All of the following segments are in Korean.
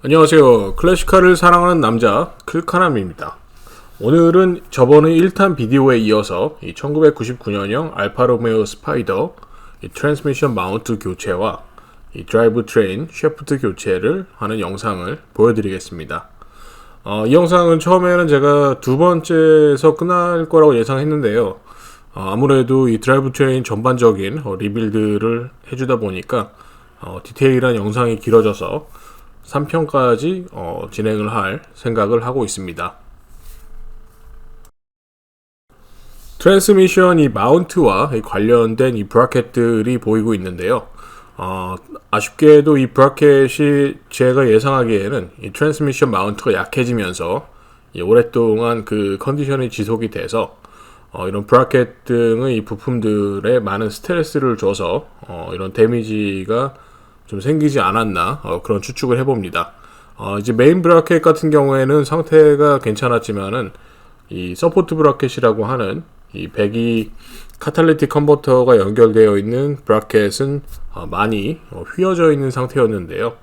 안녕하세요. 클래식카를 사랑하는 남자 클카남입니다. 오늘은 저번의 1탄 비디오에 이어서 1999년형 알파로메오 스파이더 트랜스미션 마운트 교체와 드라이브 트레인 셰프트 교체를 하는 영상을 보여드리겠습니다. 이 영상은 처음에는 제가 두 번째에서 끝날 거라고 예상했는데요. 아무래도 이 드라이브 트레인 전반적인 리빌드를 해주다 보니까 디테일한 영상이 길어져서 3편까지 진행을 할 생각을 하고 있습니다. 트랜스미션 이 마운트와 관련된 이 브라켓들이 보이고 있는데요. 아쉽게도 이 브라켓이 제가 예상하기에는 이 트랜스미션 마운트가 약해지면서 오랫동안 그 컨디션이 지속이 돼서 이런 브라켓 등의 이 부품들에 많은 스트레스를 줘서 이런 데미지가 좀 생기지 않았나 그런 추측을 해봅니다. 이제 메인 브라켓 같은 경우에는 상태가 괜찮았지만은 이 서포트 브라켓이라고 하는 이 배기 카탈리틱 컨버터가 연결되어 있는 브라켓은 많이 휘어져 있는 상태였는데요.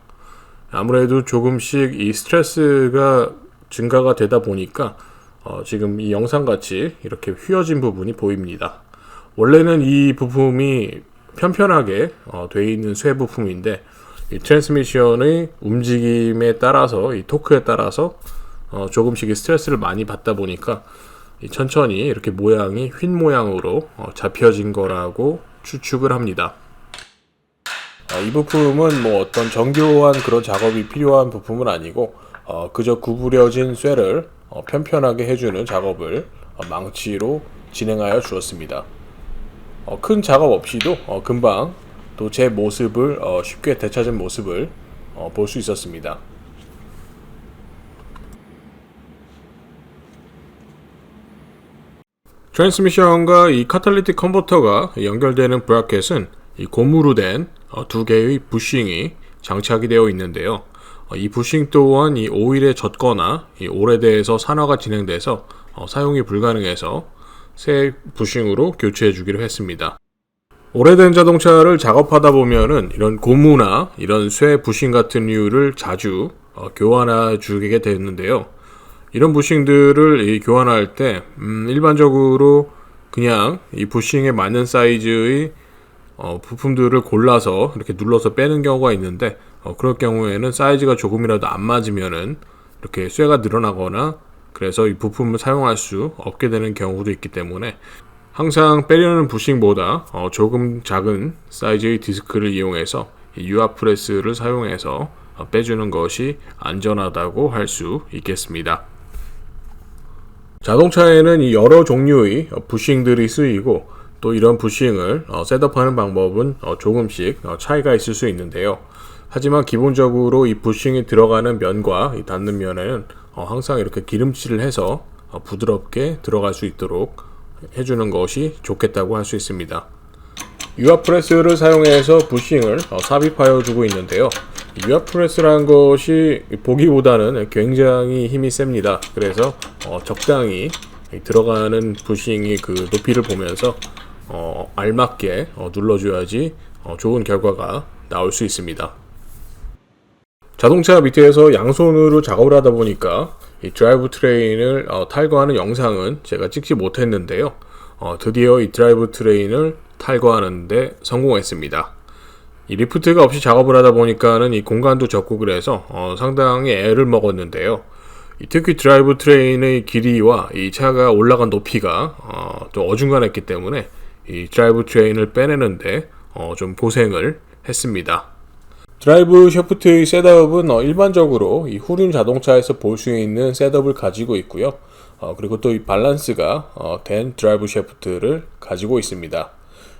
아무래도 조금씩 이 스트레스가 증가가 되다 보니까 지금 이 영상같이 이렇게 휘어진 부분이 보입니다. 원래는 이 부품이 편편하게 되어 있는 쇠 부품인데 이 트랜스미션의 움직임에 따라서 이 토크에 따라서 조금씩 스트레스를 많이 받다 보니까 천천히 이렇게 모양이 휜 모양으로 잡혀진 거라고 추측을 합니다. 이 부품은 뭐 어떤 정교한 그런 작업이 필요한 부품은 아니고 그저 구부려진 쇠를 편편하게 해주는 작업을 망치로 진행하여 주었습니다. 큰 작업 없이도 금방 또 제 모습을 쉽게 되찾은 모습을 볼 수 있었습니다. 트랜스미션과 이 카탈리틱 컨버터가 연결되는 브라켓은 이 고무로 된 두 개의 부싱이 장착이 되어 있는데요. 이 부싱 또한 이 오일에 젖거나 이 오래돼서 산화가 진행돼서 사용이 불가능해서 새 부싱으로 교체해 주기로 했습니다. 오래된 자동차를 작업하다 보면은 이런 고무나 이런 쇠 부싱 같은 류를 자주 교환해 주게 되는데요. 이런 부싱들을 교환할 때 일반적으로 그냥 이 부싱에 맞는 사이즈의 부품들을 골라서 이렇게 눌러서 빼는 경우가 있는데 그럴 경우에는 사이즈가 조금이라도 안 맞으면은 이렇게 쇠가 늘어나거나 그래서 이 부품을 사용할 수 없게 되는 경우도 있기 때문에 항상 빼려는 부싱보다 조금 작은 사이즈의 디스크를 이용해서 유압 프레스를 사용해서 빼주는 것이 안전하다고 할 수 있겠습니다. 자동차에는 이 여러 종류의 부싱들이 쓰이고 또 이런 부싱을 셋업하는 방법은 조금씩 차이가 있을 수 있는데요. 하지만 기본적으로 이 부싱이 들어가는 면과 이 닿는 면에는 항상 이렇게 기름칠을 해서 부드럽게 들어갈 수 있도록 해주는 것이 좋겠다고 할 수 있습니다. 유압 프레스를 사용해서 부싱을 삽입하여 주고 있는데요. 유압 프레스라는 것이 보기보다는 굉장히 힘이 셉니다. 그래서 적당히 들어가는 부싱이 그 높이를 보면서 알맞게 눌러줘야지 좋은 결과가 나올 수 있습니다. 자동차 밑에서 양손으로 작업을 하다 보니까 이 드라이브 트레인을 탈거하는 영상은 제가 찍지 못했는데요. 드디어 이 드라이브 트레인을 탈거하는데 성공했습니다. 이 리프트가 없이 작업을 하다 보니까는 이 공간도 적고 그래서 상당히 애를 먹었는데요. 특히 드라이브 트레인의 길이와 이 차가 올라간 높이가 좀 어중간했기 때문에 이 드라이브 트레인을 빼내는데 좀 고생을 했습니다. 드라이브 샤프트의 셋업은 일반적으로 이 후륜 자동차에서 볼 수 있는 셋업을 가지고 있고요. 그리고 또 이 밸런스가 된 드라이브 샤프트를 가지고 있습니다.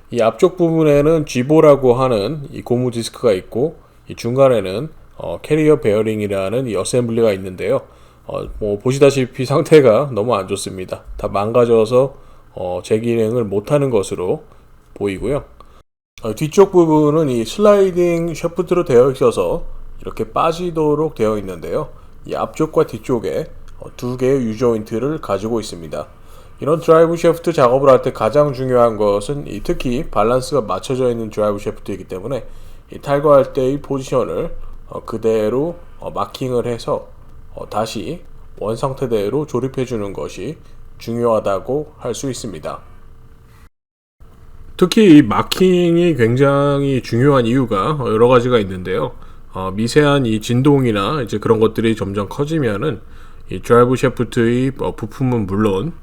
이 앞쪽 부분에는 G보라고 하는 이 고무 디스크가 있고 이 중간에는 캐리어 베어링이라는 이 어셈블리가 있는데요. 뭐 보시다시피 상태가 너무 안 좋습니다. 다 망가져서 재기능을 못하는 것으로 보이고요. 뒤쪽 부분은 이 슬라이딩 샤프트로 되어 있어서 이렇게 빠지도록 되어 있는데요. 이 앞쪽과 뒤쪽에 두 개의 유조인트를 가지고 있습니다. 이런 드라이브 샤프트 작업을 할 때 가장 중요한 것은 특히 밸런스가 맞춰져 있는 드라이브 샤프트이기 때문에 탈거할 때의 포지션을 그대로 마킹을 해서 다시 원상태대로 조립해 주는 것이 중요하다고 할 수 있습니다. 특히 이 마킹이 굉장히 중요한 이유가 여러 가지가 있는데요. 미세한 이 진동이나 이제 그런 것들이 점점 커지면은 이 드라이브 샤프트의 부품은 물론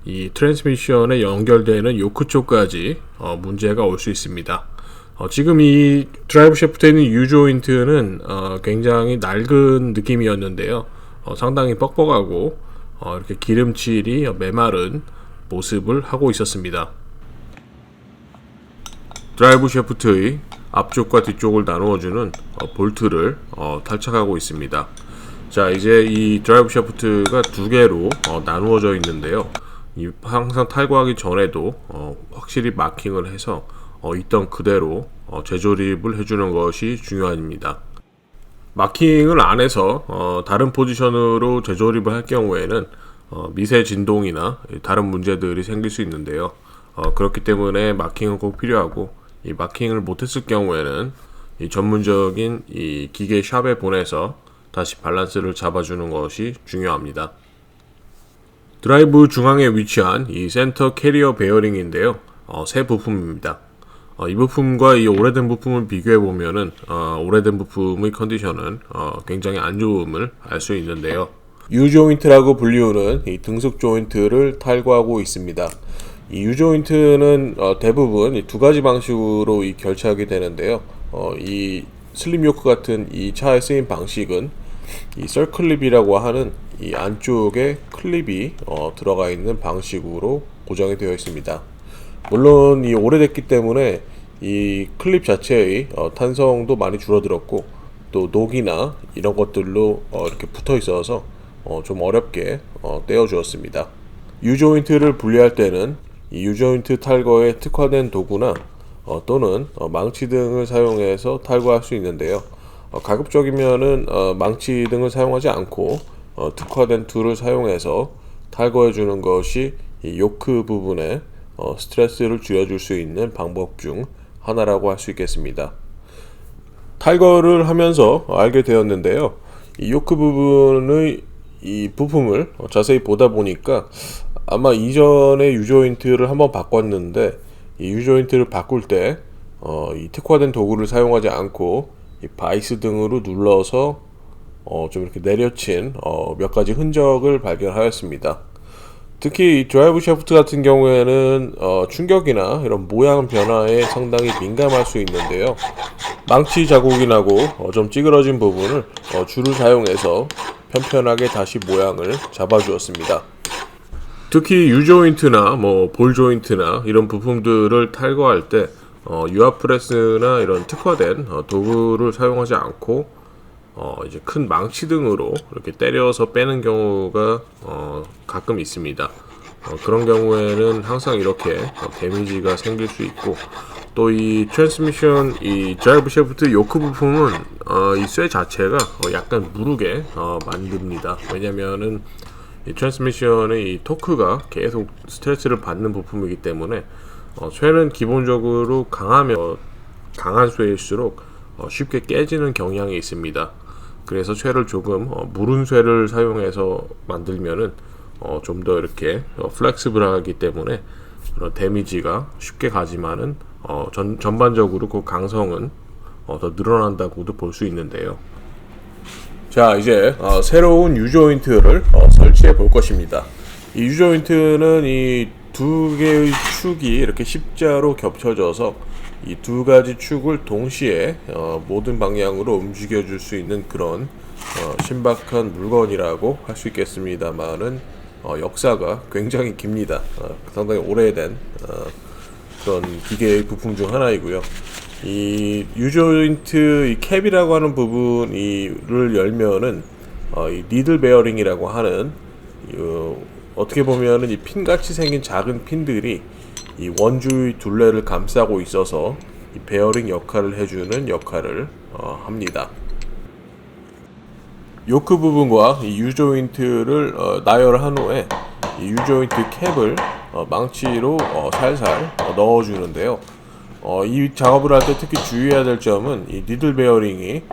이 트랜스미션에 연결되는 요크 쪽까지 문제가 올 수 있습니다. 지금 이 드라이브 샤프트에 있는 U 조인트는 굉장히 낡은 느낌이었는데요. 상당히 뻑뻑하고 이렇게 기름칠이 메마른 모습을 하고 있었습니다. 드라이브 샤프트의 앞쪽과 뒤쪽을 나누어주는 볼트를 탈착하고 있습니다. 자, 이제 이 드라이브 샤프트가 두 개로 나누어져 있는데요. 항상 탈거하기 전에도 확실히 마킹을 해서 있던 그대로 재조립을 해주는 것이 중요합니다. 마킹을 안 해서 다른 포지션으로 재조립을 할 경우에는 미세 진동이나 다른 문제들이 생길 수 있는데요. 그렇기 때문에 마킹은 꼭 필요하고, 이 마킹을 못했을 경우에는 이 전문적인 이 기계 샵에 보내서 다시 밸런스를 잡아주는 것이 중요합니다. 드라이브 중앙에 위치한 이 센터 캐리어 베어링인데요. 새 부품입니다. 이 부품과 이 오래된 부품을 비교해 보면은 오래된 부품의 컨디션은 굉장히 안 좋음을 알 수 있는데요. U 조인트라고 불리우는 이 등속 조인트를 탈거하고 있습니다. 이 U 조인트는 대부분 두 가지 방식으로 결착이 되는데요. 이 슬립 요크 같은 이 차에 쓰인 방식은 이 서클립이라고 하는 이 안쪽에 클립이 들어가 있는 방식으로 고정이 되어 있습니다. 물론 이 오래됐기 때문에 이 클립 자체의 탄성도 많이 줄어들었고, 또 녹이나 이런 것들로 이렇게 붙어 있어서 좀 어렵게 떼어 주었습니다. U 조인트를 분리할 때는 이 U 조인트 탈거에 특화된 도구나 또는 망치 등을 사용해서 탈거할 수 있는데요. 가급적이면은 망치 등을 사용하지 않고 특화된 툴을 사용해서 탈거해 주는 것이 이 요크 부분에 스트레스를 줄여줄 수 있는 방법 중 하나라고 할 수 있겠습니다. 탈거를 하면서 알게 되었는데요. 이 요크 부분의 이 부품을 자세히 보다 보니까 아마 이전에 U 조인트를 한번 바꿨는데, 이 U 조인트를 바꿀 때 이 특화된 도구를 사용하지 않고 이 바이스 등으로 눌러서 좀 이렇게 내려친 몇 가지 흔적을 발견하였습니다. 특히 이 드라이브 샤프트 같은 경우에는 충격이나 이런 모양 변화에 상당히 민감할 수 있는데요. 망치 자국이 나고 좀 찌그러진 부분을 줄을 사용해서 편편하게 다시 모양을 잡아주었습니다. 특히 U 조인트나 볼 조인트나 이런 부품들을 탈거할 때 유압 프레스나 이런 특화된 도구를 사용하지 않고 이제 큰 망치 등으로 이렇게 때려서 빼는 경우가 가끔 있습니다. 그런 경우에는 항상 이렇게 데미지가 생길 수 있고, 또 이 트랜스미션 이 드라이브 샤프트 요크 부품은 이 쇠 자체가 약간 무르게 만듭니다. 왜냐면은 이 트랜스미션의 이 토크가 계속 스트레스를 받는 부품이기 때문에 쇠는 기본적으로 강한 쇠일수록 쉽게 깨지는 경향이 있습니다. 그래서 쇠를 조금 무른 쇠를 사용해서 만들면은 좀 더 이렇게 플렉시블하기 때문에 데미지가 쉽게 가지만은 전반적으로 그 강성은 더 늘어난다고도 볼 수 있는데요. 자, 이제 새로운 U 조인트를 설치해 볼 것입니다. 이 U 조인트는 이 두 개의 축이 이렇게 십자로 겹쳐져서 이 두 가지 축을 동시에 모든 방향으로 움직여 줄 수 있는 그런 신박한 물건이라고 할 수 있겠습니다만은 역사가 굉장히 깁니다. 상당히 오래된 그런 기계의 부품 중 하나이고요. 이 U 조인트 이 캡이라고 하는 부분을 열면은 이 니들 베어링이라고 하는 어떻게 보면은 이 핀같이 생긴 작은 핀들이 이 원주의 둘레를 감싸고 있어서 이 베어링 역할을 해주는 역할을 합니다. 요크 부분과 이 U 조인트를 나열한 후에 이 U 조인트 캡을 망치로 살살 넣어주는데요. 이 작업을 할 때 특히 주의해야 될 점은 이 니들 베어링이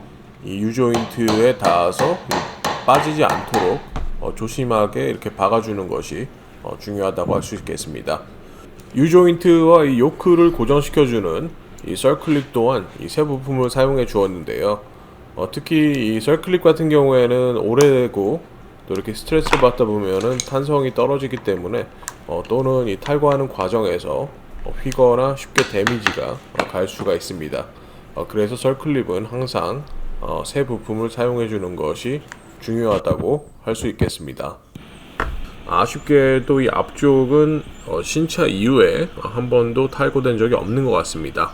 이 U조인트에 닿아서 빠지지 않도록 조심하게 이렇게 박아주는 것이 중요하다고 할 수 있겠습니다. U조인트와 이 요크를 고정시켜주는 이 서클립 또한 이 새 부품을 사용해 주었는데요. 특히 이 서클립 같은 경우에는 오래되고 또 이렇게 스트레스를 받다 보면은 탄성이 떨어지기 때문에 또는 이 탈거하는 과정에서 휘거나 쉽게 데미지가 갈 수가 있습니다. 그래서 서클립은 항상 새 부품을 사용해 주는 것이 중요하다고 할 수 있겠습니다. 아쉽게도 이 앞쪽은 신차 이후에 한 번도 탈거된 적이 없는 것 같습니다.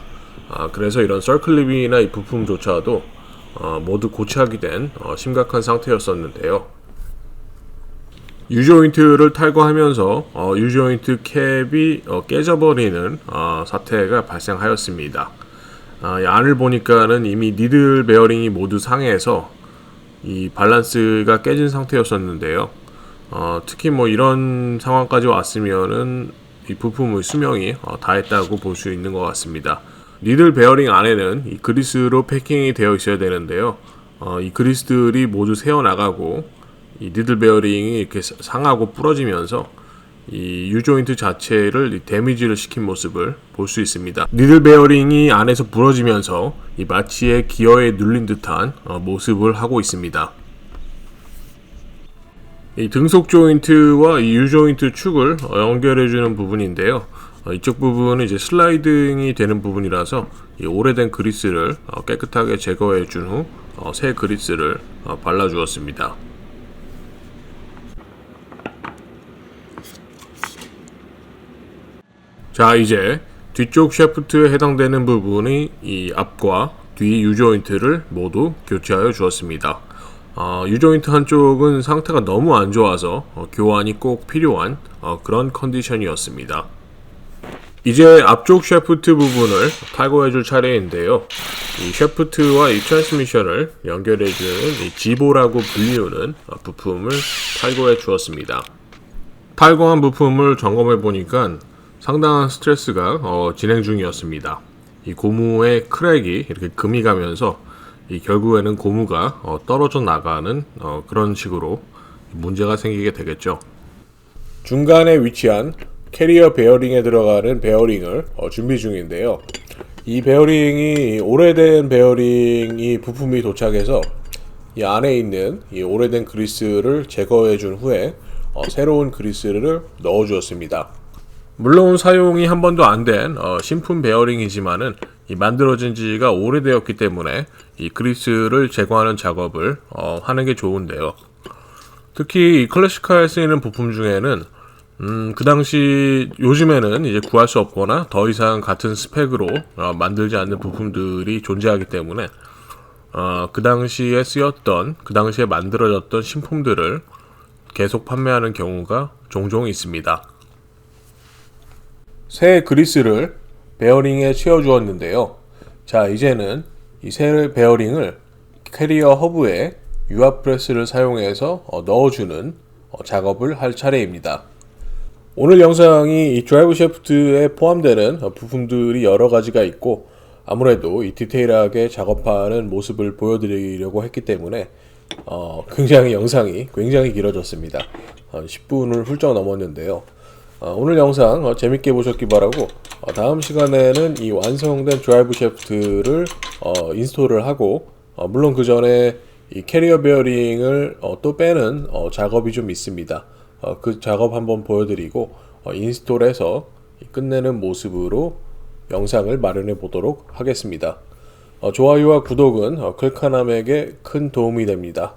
그래서 이런 서클립이나 이 부품조차도 모두 고착이 된 심각한 상태였었는데요. U조인트를 탈거하면서 U조인트 캡이 깨져버리는 사태가 발생하였습니다. 이 안을 보니까는 이미 니들 베어링이 모두 상해서 이 밸런스가 깨진 상태였었는데요. 특히 뭐 이런 상황까지 왔으면은 이 부품의 수명이 다했다고 볼 수 있는 것 같습니다. 니들 베어링 안에는 이 그리스로 패킹이 되어 있어야 되는데요. 이 그리스들이 모두 새어 나가고 이 니들 베어링이 이렇게 상하고 부러지면서 이 U조인트 자체를 데미지를 시킨 모습을 볼 수 있습니다. 니들 베어링이 안에서 부러지면서 이 마치의 기어에 눌린 듯한 모습을 하고 있습니다. 이 등속 조인트와 이 U조인트 축을 연결해주는 부분인데요. 이쪽 부분은 이제 슬라이딩이 되는 부분이라서 이 오래된 그리스를 깨끗하게 제거해준 후 새 그리스를 발라주었습니다. 자, 이제 뒤쪽 샤프트에 해당되는 부분이 이 앞과 뒤 U조인트를 모두 교체하여 주었습니다. U조인트 한쪽은 상태가 너무 안 좋아서 교환이 꼭 필요한 그런 컨디션이었습니다. 이제 앞쪽 샤프트 부분을 탈거해 줄 차례인데요. 이 샤프트와 이 트랜스미션을 연결해 주는 이 지보라고 불리우는 부품을 탈거해 주었습니다. 탈거한 부품을 점검해 보니까 상당한 스트레스가 진행 중이었습니다. 이 고무의 크랙이 이렇게 금이 가면서 결국에는 고무가 떨어져 나가는 그런 식으로 문제가 생기게 되겠죠. 중간에 위치한 캐리어 베어링에 들어가는 베어링을 준비 중인데요. 이 베어링이 오래된 베어링이 부품이 도착해서 이 안에 있는 이 오래된 그리스를 제거해 준 후에 새로운 그리스를 넣어 주었습니다. 물론 사용이 한 번도 안 된 신품 베어링이지만은 이 만들어진 지가 오래되었기 때문에 이 그리스를 제거하는 작업을 하는 게 좋은데요. 특히 이 클래식카에 쓰이는 부품 중에는 그 당시 요즘에는 이제 구할 수 없거나 더 이상 같은 스펙으로 만들지 않는 부품들이 존재하기 때문에 그 당시에 쓰였던 그 당시에 만들어졌던 신품들을 계속 판매하는 경우가 종종 있습니다. 새 그리스를 베어링에 채워 주었는데요. 자, 이제는 이 새 베어링을 캐리어 허브에 유압 프레스를 사용해서 넣어주는 작업을 할 차례입니다. 오늘 영상이 이 드라이브 샤프트에 포함되는 부품들이 여러 가지가 있고 아무래도 이 디테일하게 작업하는 모습을 보여드리려고 했기 때문에 굉장히 영상이 굉장히 길어졌습니다. 10분을 훌쩍 넘었는데요. 오늘 영상 재밌게 보셨기 바라고 다음 시간에는 이 완성된 드라이브 샤프트를 인스톨을 하고 물론 그 전에 이 캐리어 베어링을 또 빼는 작업이 좀 있습니다. 그 작업 한번 보여드리고 인스톨해서 끝내는 모습으로 영상을 마련해 보도록 하겠습니다. 좋아요와 구독은 클카남에게 큰 도움이 됩니다.